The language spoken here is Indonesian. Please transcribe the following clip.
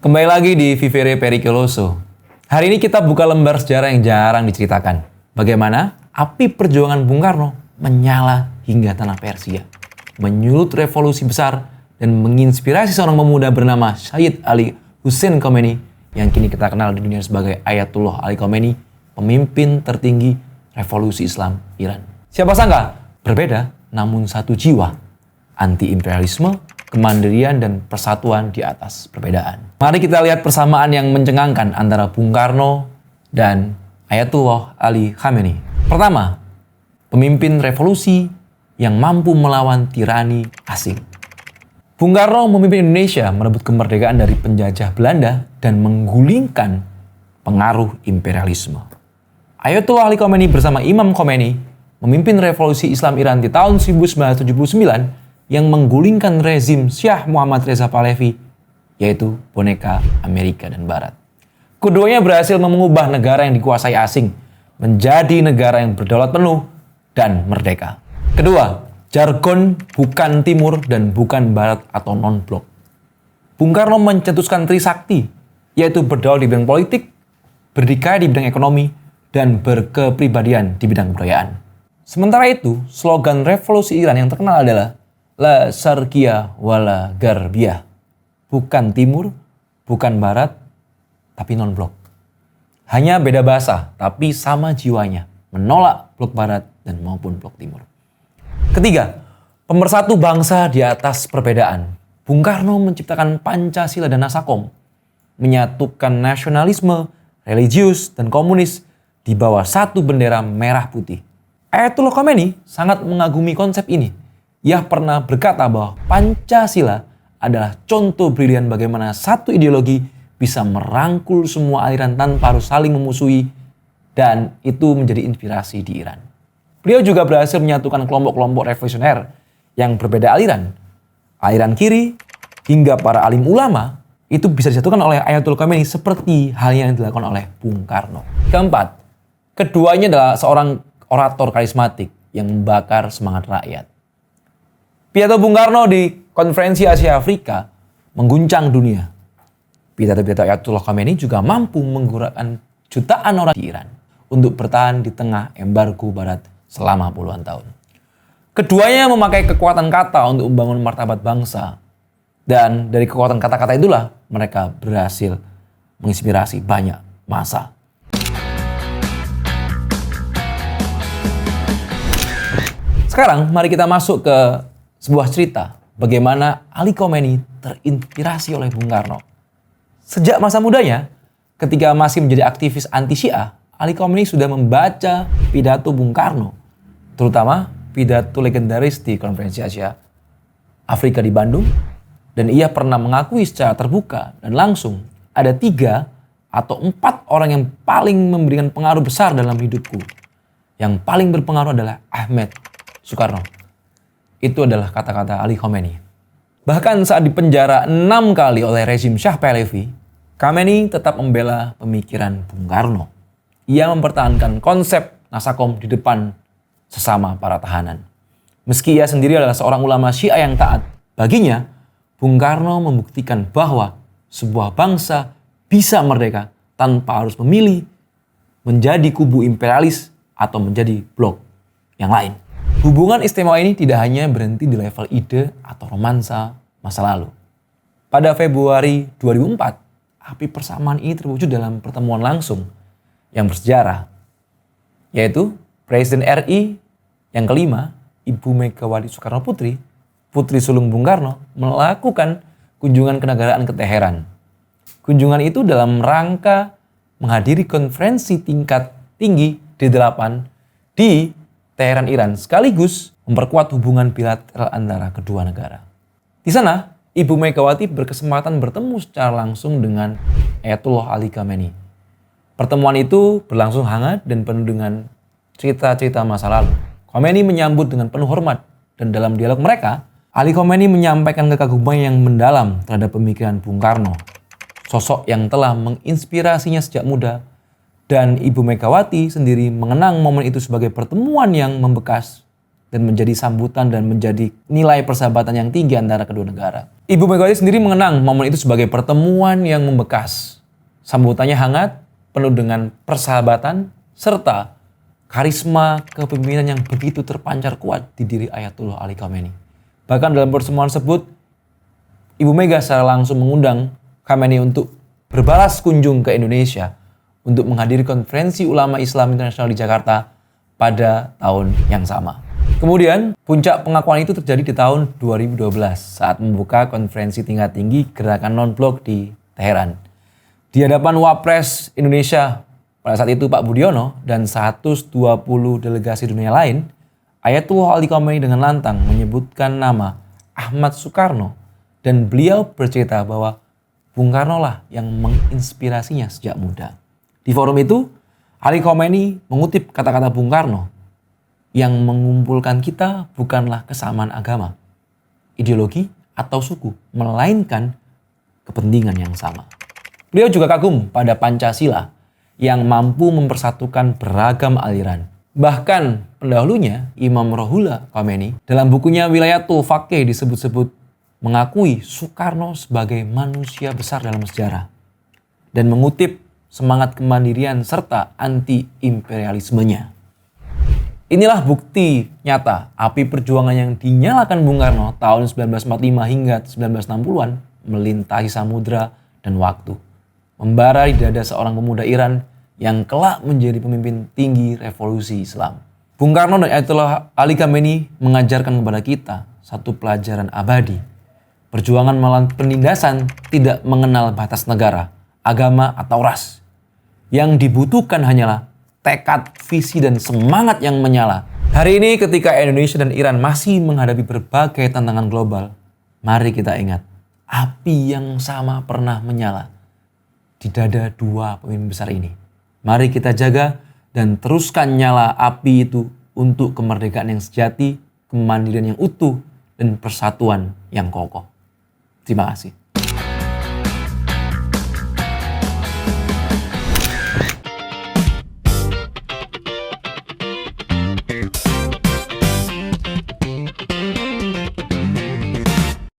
Kembali lagi di Vivere Pericoloso. Hari ini kita buka lembar sejarah yang jarang diceritakan. Bagaimana api perjuangan Bung Karno menyala hingga tanah Persia, menyulut revolusi besar dan menginspirasi seorang pemuda bernama Sayyid Ali Hussein Khomeini yang kini kita kenal di dunia sebagai Ayatullah Ali Khomeini, pemimpin tertinggi revolusi Islam Iran. Siapa sangka berbeda namun satu jiwa, anti-imperialisme, kemandirian dan persatuan di atas perbedaan. Mari kita lihat persamaan yang mencengangkan antara Bung Karno dan Ayatullah Ali Khamenei. Pertama, pemimpin revolusi yang mampu melawan tirani asing. Bung Karno memimpin Indonesia merebut kemerdekaan dari penjajah Belanda dan menggulingkan pengaruh imperialisme. Ayatullah Ali Khomeini bersama Imam Khomeini memimpin revolusi Islam Iran di tahun 1979 yang menggulingkan rezim Syah Muhammad Reza Pahlavi, yaitu boneka Amerika dan Barat. Keduanya berhasil mengubah negara yang dikuasai asing menjadi negara yang berdaulat penuh dan merdeka. Kedua, jargon bukan timur dan bukan barat atau non-blok. Bung Karno mencetuskan Trisakti, yaitu berdaulat di bidang politik, berdikari di bidang ekonomi, dan berkepribadian di bidang kebudayaan. Sementara itu, slogan revolusi Iran yang terkenal adalah La Syarqiyah wala Gharbiyah. Bukan timur, bukan barat, tapi non-blok. Hanya beda bahasa, tapi sama jiwanya. Menolak blok barat dan maupun blok timur. Ketiga, pemersatu bangsa di atas perbedaan. Bung Karno menciptakan Pancasila dan Nasakom. Menyatukan nasionalisme, religius, dan komunis di bawah satu bendera merah putih. Ayatullah Khomeini sangat mengagumi konsep ini. Ia pernah berkata bahwa Pancasila adalah contoh brilian bagaimana satu ideologi bisa merangkul semua aliran tanpa harus saling memusuhi, dan itu menjadi inspirasi di Iran. Beliau juga berhasil menyatukan kelompok-kelompok revolusioner yang berbeda aliran kiri hingga para alim ulama itu bisa disatukan oleh Ayatullah Khomeini seperti halnya yang dilakukan oleh Bung Karno. Keempat, keduanya adalah seorang orator karismatik yang membakar semangat rakyat. Pidato Bung Karno di Konferensi Asia Afrika mengguncang dunia. Pidato-pidato Ayatullah Khomeini juga mampu menggerakkan jutaan orang di Iran untuk bertahan di tengah embargo Barat selama puluhan tahun. Keduanya memakai kekuatan kata untuk membangun martabat bangsa. Dan dari kekuatan kata-kata itulah mereka berhasil menginspirasi banyak massa. Sekarang mari kita masuk ke sebuah cerita bagaimana Ali Khomeini terinspirasi oleh Bung Karno. Sejak masa mudanya, ketika masih menjadi aktivis anti-Syiah, Ali Khomeini sudah membaca pidato Bung Karno, terutama pidato legendaris di Konferensi Asia Afrika di Bandung, dan ia pernah mengakui secara terbuka dan langsung ada 3 atau 4 orang yang paling memberikan pengaruh besar dalam hidupku. Yang paling berpengaruh adalah Ahmed Soekarno. Itu adalah kata-kata Ali Khomeini. Bahkan saat dipenjara 6 kali oleh rezim Syah Pahlavi, Khomeini tetap membela pemikiran Bung Karno. Ia mempertahankan konsep Nasakom di depan sesama para tahanan. Meski ia sendiri adalah seorang ulama Syiah yang taat, baginya Bung Karno membuktikan bahwa sebuah bangsa bisa merdeka tanpa harus memilih menjadi kubu imperialis atau menjadi blok yang lain. Hubungan istimewa ini tidak hanya berhenti di level ide atau romansa masa lalu. Pada Februari 2004, api persamaan ini terwujud dalam pertemuan langsung yang bersejarah, yaitu Presiden RI yang kelima, Ibu Megawati Soekarno Putri, putri sulung Bung Karno, melakukan kunjungan kenegaraan ke Teheran. Kunjungan itu dalam rangka menghadiri konferensi tingkat tinggi D8 di Teheran, Iran, sekaligus memperkuat hubungan bilateral antara kedua negara. Di sana, Ibu Megawati berkesempatan bertemu secara langsung dengan Ayatullah Ali Khamenei. Pertemuan itu berlangsung hangat dan penuh dengan cerita-cerita masa lalu. Khomeini menyambut dengan penuh hormat, dan dalam dialog mereka, Ali Khomeini menyampaikan kekaguman yang mendalam terhadap pemikiran Bung Karno, sosok yang telah menginspirasinya sejak muda. Dan Ibu Megawati sendiri mengenang momen itu sebagai pertemuan yang membekas dan menjadi sambutan dan menjadi nilai persahabatan yang tinggi antara kedua negara. Ibu Megawati sendiri mengenang momen itu sebagai pertemuan yang membekas. Sambutannya hangat, penuh dengan persahabatan, serta karisma kepemimpinan yang begitu terpancar kuat di diri Ayatullah Ali Khamenei. Bahkan dalam pertemuan tersebut, Ibu Mega secara langsung mengundang Khamenei untuk berbalas kunjung ke Indonesia untuk menghadiri konferensi ulama Islam internasional di Jakarta pada tahun yang sama. Kemudian, puncak pengakuan itu terjadi di tahun 2012 saat membuka konferensi tingkat tinggi gerakan non-blok di Teheran. Di hadapan Wapres Indonesia pada saat itu Pak Budiono dan 120 delegasi dunia lain, Ayatullah Ali Khamenei dengan lantang menyebutkan nama Ahmad Soekarno dan beliau bercerita bahwa Bung Karno lah yang menginspirasinya sejak muda. Di forum itu, Ali Khamenei mengutip kata-kata Bung Karno, yang mengumpulkan kita bukanlah kesamaan agama, ideologi, atau suku, melainkan kepentingan yang sama. Beliau juga kagum pada Pancasila yang mampu mempersatukan beragam aliran. Bahkan pendahulunya, Imam Ruhollah Khomeini, dalam bukunya Wilayatul Faqih disebut-sebut mengakui Soekarno sebagai manusia besar dalam sejarah dan mengutip semangat kemandirian serta anti-imperialismenya. Inilah bukti nyata api perjuangan yang dinyalakan Bung Karno tahun 1945 hingga 1960-an melintasi samudra dan waktu, membara di dada seorang pemuda Iran yang kelak menjadi pemimpin tinggi revolusi Islam. Bung Karno dan Ayatullah Ali Khamenei mengajarkan kepada kita satu pelajaran abadi. Perjuangan melawan penindasan tidak mengenal batas negara, agama, atau ras. Yang dibutuhkan hanyalah tekad, visi, dan semangat yang menyala. Hari ini ketika Indonesia dan Iran masih menghadapi berbagai tantangan global, mari kita ingat, api yang sama pernah menyala di dada dua pemimpin besar ini. Mari kita jaga dan teruskan nyala api itu untuk kemerdekaan yang sejati, kemandirian yang utuh, dan persatuan yang kokoh. Terima kasih.